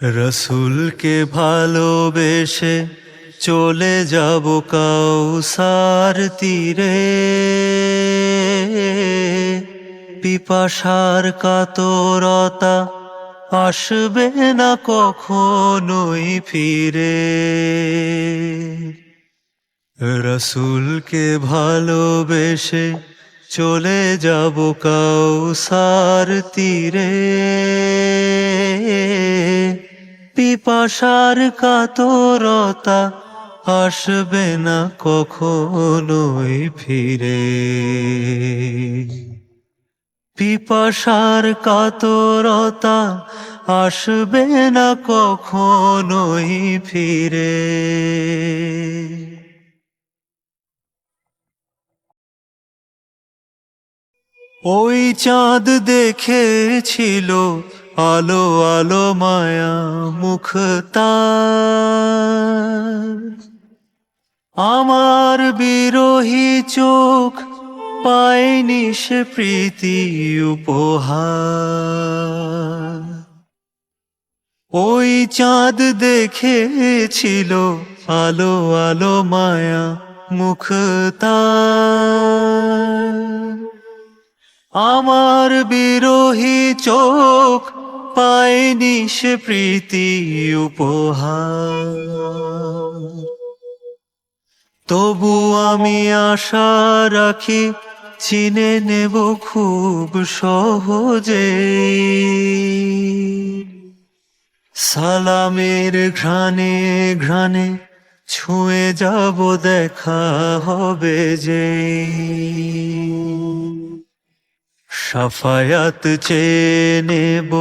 রসুলকে ভালোবেসে চলে যাব কাউসার তীরে, পিপাসার কাতরতা আসবে না কখনোই ফিরে। রসুলকে ভালোবেসে চলে যাব কাউসার তীরে, পিপাসার কাতরতা আসবে না কখনোই ফিরে। পিপাসার কাতরতা আসবে না কখনোই ফিরে। ওই চাঁদ দেখেছিল আলো আলো মায়া মুখ তার, আমার বিরহী চোখ পায়নি সে প্রীতি উপহার। ওই চাঁদ দেখেছিল আলো আলো মায়া মুখ তার, আমার বিরহী চোখ পায়নি সে প্রীতি উপহার। তবু আমি আশা রাখি চিনে নেব খুব সহজে, সালামের ঘ্রাণে ঘ্রাণে ছুঁয়ে যাব দেখা হবে যে। শাফায়াত চেয়ে নেব,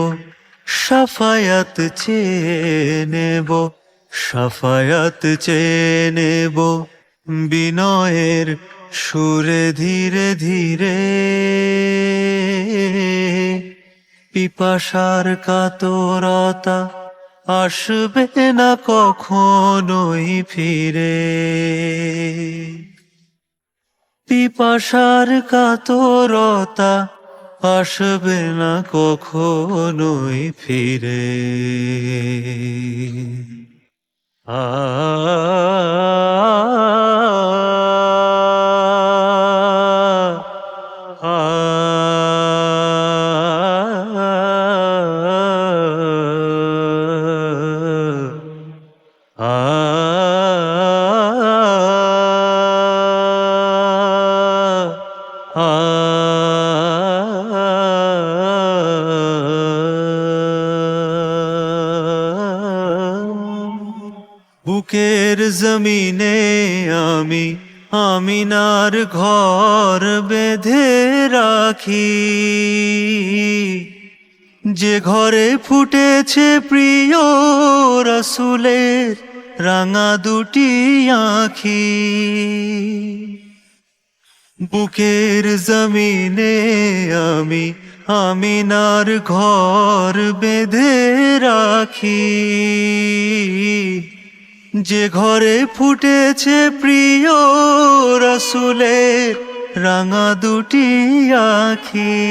শাফায়াত চেয়ে নেব, শাফায়াত চেয়ে নেব বিনয়ের সুরে ধীরে ধীরে। পিপাসার কাতরতা আসবে না কখনোই ফিরে। পিপাসার কাতরতা আসবে না কখনোই ফিরে। আ বুকের জমিনে আমি আমিনার ঘর বেঁধে রাখি, যে ঘরে ফুটেছে প্রিয় রসুলের রাঙা দুটি আঁখি। বুকের জমিনে আমি আমিনার ঘর বেঁধে রাখি, যে ঘরে ফুটেছে প্রিয় রসুলের রাঙা দুটি আঁখি।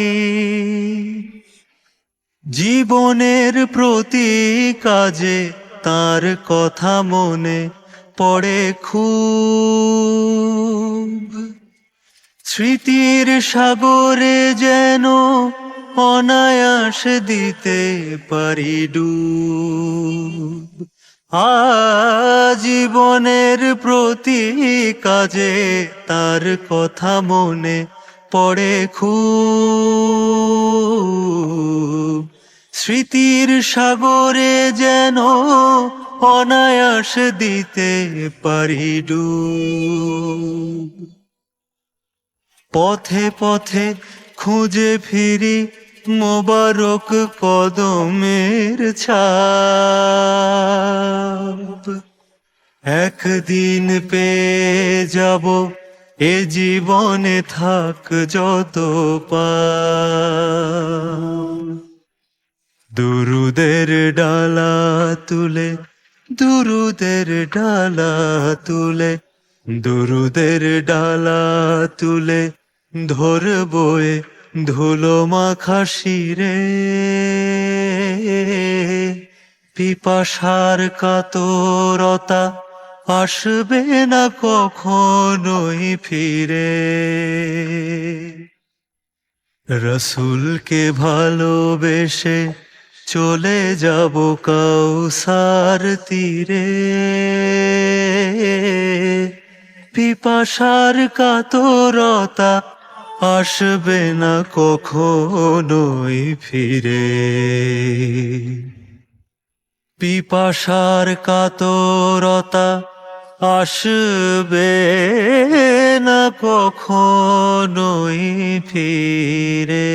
জীবনের প্রতি কাজে তার কথা মনে পড়ে খুব, স্মৃতির সাগরে যেন অনায়াস দিতে পারি ডুব। জীবনের প্রতি কাজে তার কথা মনে পড়ে খুব, স্মৃতির সাগরে যেন অনায়াস দিতে পারি ডুব। পথে পথে খুঁজে ফিরি মোবারক কদমের ছাপ, একদিন পেয়ে যাব এ জীবনে থাক যত পাপ। দুরুদের ডালা তুলে, দুরুদের ডালা তুলে, দুরুদের ডালা তুলে ধরবো এ ধুলো মাখা শিরে। পিপাসার কাতরতা আসবে না কখনোই ফিরে। রসুলকে ভালোবেসে চলে যাব কাউসার তীরে। পিপাসার কাতরতা আসবে না কখনোই ফিরে। পিপাসার কাতরতা আসবে না কখনোই ফিরে।